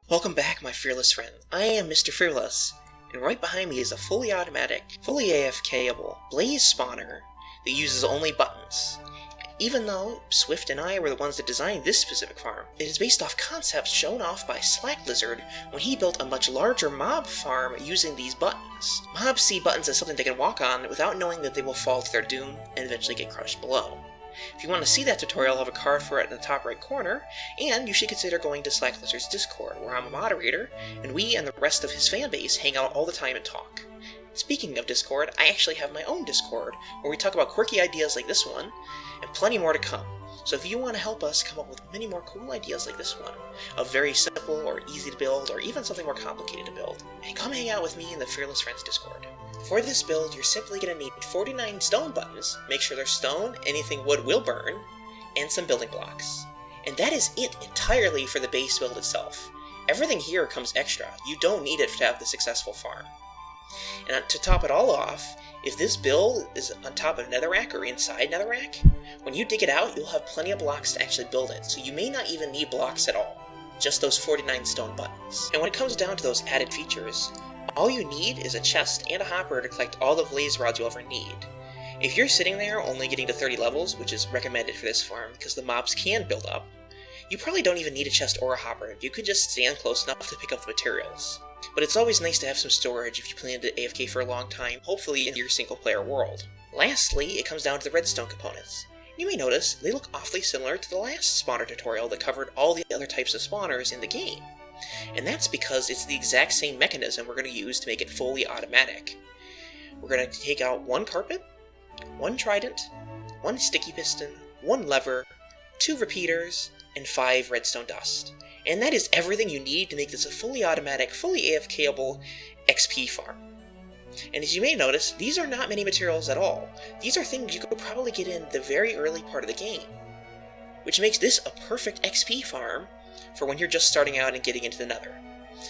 Welcome back, my fearless friend. I am Mr. Fearless, and right behind me is a fully automatic, fully AFK-able Blaze spawner that uses only buttons. Even though Swift and I were the ones that designed this specific farm, it is based off concepts shown off by Slack Lizard when he built a much larger mob farm using these buttons. Mobs see buttons as something they can walk on without knowing that they will fall to their doom and eventually get crushed below. If you want to see that tutorial, I'll have a card for it in the top right corner, and you should consider going to Slack Lizard's Discord, where I'm a moderator, and we and the rest of his fanbase hang out all the time and talk. Speaking of Discord, I actually have my own Discord, where we talk about quirky ideas like this one, and plenty more to come. So if you want to help us come up with many more cool ideas like this one, of very simple or easy to build, or even something more complicated to build, hey, come hang out with me in the Fearless Friends Discord. For this build, you're simply going to need 49 stone buttons, make sure they're stone, anything wood will burn, and some building blocks. And that is it entirely for the base build itself. Everything here comes extra. You don't need it to have the successful farm. And to top it all off, if this build is on top of Netherrack or inside Netherrack, when you dig it out, you'll have plenty of blocks to actually build it, so you may not even need blocks at all. Just those 49 stone buttons. And when it comes down to those added features, all you need is a chest and a hopper to collect all the blaze rods you'll ever need. If you're sitting there only getting to 30 levels, which is recommended for this farm because the mobs can build up, you probably don't even need a chest or a hopper. You could just stand close enough to pick up the materials. But it's always nice to have some storage if you plan to AFK for a long time, hopefully in your single-player world. Lastly, it comes down to the redstone components. You may notice they look awfully similar to the last spawner tutorial that covered all the other types of spawners in the game. And that's because it's the exact same mechanism we're going to use to make it fully automatic. We're going to take out one carpet, one trident, one sticky piston, one lever, 2 repeaters, and 5 redstone dust. And that is everything you need to make this a fully automatic, fully AFK-able XP farm. And as you may notice, these are not many materials at all. These are things you could probably get in the very early part of the game, which makes this a perfect XP farm for when you're just starting out and getting into the Nether.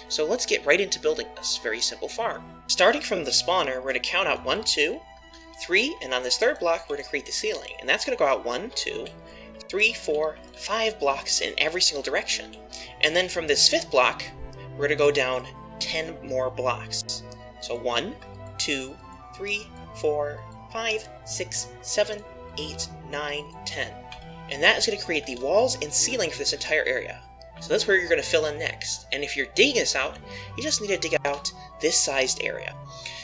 So let's get right into building this very simple farm. Starting from the spawner, we're going to count out 1, 2, 3, and on this third block, we're going to create the ceiling. And that's going to go out 1, 2, 3, 4, 5 blocks in every single direction. And then from this 5th block, we're going to go down 10 more blocks. So 1, 2, 3, 4, 5, 6, 7, 8, 9, 10. And that is going to create the walls and ceiling for this entire area. So that's where you're going to fill in next. And if you're digging this out, you just need to dig out this sized area.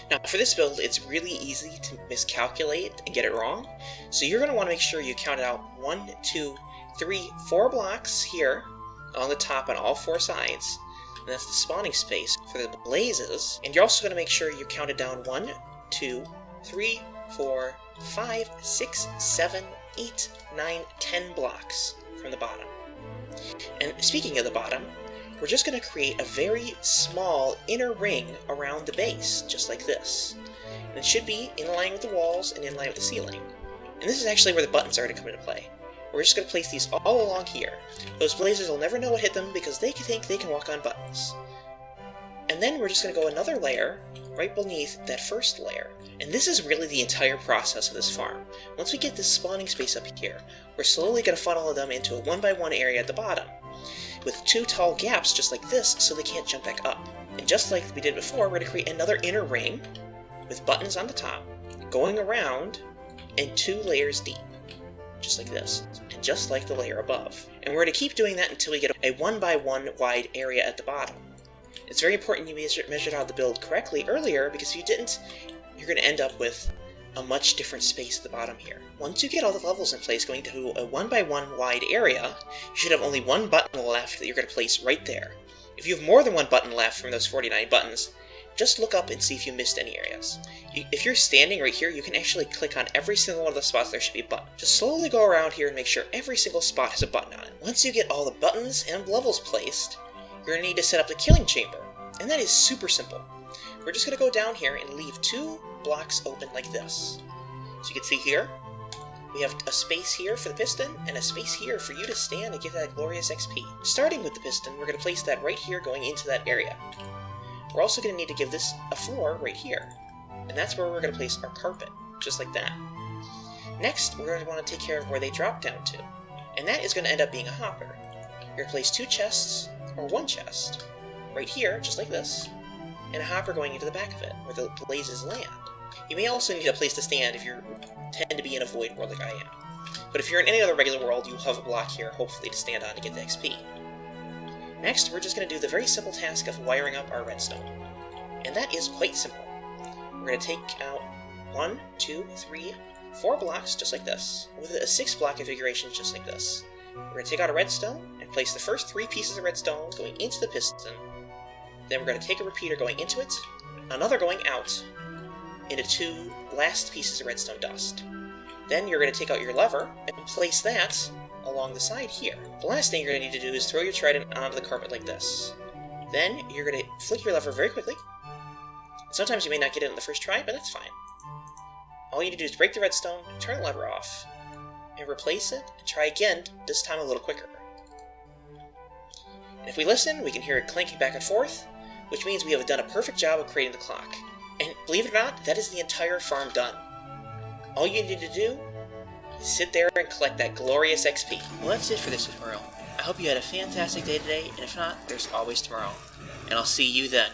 Now for this build, it's really easy to miscalculate and get it wrong. So you're going to want to make sure you count it out 1, 2, 3, 4 blocks here on the top on all 4 sides. And that's the spawning space for the blazes. And you're also going to make sure you count it down 1, 2, 3, 4, 5, 6, 7, 8, 9, 10 blocks from the bottom. And speaking of the bottom, we're just going to create a very small inner ring around the base, just like this. And it should be in line with the walls and in line with the ceiling. And this is actually where the buttons are going to come into play. We're just going to place these all along here. Those blazers will never know what hit them because they think they can walk on buttons. And then we're just going to go another layer right beneath that first layer. And this is really the entire process of this farm. Once we get this spawning space up here, we're slowly going to funnel them into a 1x1 area at the bottom, with 2 tall gaps just like this so they can't jump back up. And just like we did before, we're going to create another inner ring with buttons on the top, going around, and 2 layers deep, just like this, and just like the layer above. And we're going to keep doing that until we get a 1x1 wide area at the bottom. It's very important you measured out the build correctly earlier, because if you didn't, you're going to end up with a much different space at the bottom here. Once you get all the levels in place going to a 1x1 wide area, you should have only 1 button left that you're going to place right there. If you have more than 1 button left from those 49 buttons, just look up and see if you missed any areas. If you're standing right here, you can actually click on every single one of the spots there should be a button. Just slowly go around here and make sure every single spot has a button on it. Once you get all the buttons and levels placed, you're going to need to set up the killing chamber. And that is super simple. We're just going to go down here and leave 2 blocks open like this. So you can see here, we have a space here for the piston, and a space here for you to stand and get that glorious XP. Starting with the piston, we're going to place that right here going into that area. We're also going to need to give this a floor right here. And that's where we're going to place our carpet, just like that. Next, we're going to want to take care of where they drop down to. And that is going to end up being a hopper. You're going to place 2 chests, or 1 chest, right here, just like this, and a hopper going into the back of it, where the blazes land. You may also need a place to stand if you tend to be in a void world like I am. But if you're in any other regular world, you'll have a block here, hopefully, to stand on to get the XP. Next, we're just going to do the very simple task of wiring up our redstone. And that is quite simple. We're going to take out 1, 2, 3, 4 blocks, just like this, with a 6-block configuration, just like this. We're going to take out a redstone and place the first 3 pieces of redstone going into the piston. Then we're going to take a repeater going into it, another going out, into 2 last pieces of redstone dust. Then you're going to take out your lever and place that along the side here. The last thing you're going to need to do is throw your trident onto the carpet like this. Then you're going to flick your lever very quickly. Sometimes you may not get it in the first try, but that's fine. All you need to do is break the redstone, turn the lever off, and replace it, and try again, this time a little quicker. And if we listen, we can hear it clanking back and forth, which means we have done a perfect job of creating the clock. And believe it or not, that is the entire farm done. All you need to do is sit there and collect that glorious XP. Well, that's it for this tutorial. I hope you had a fantastic day today, and if not, there's always tomorrow. And I'll see you then.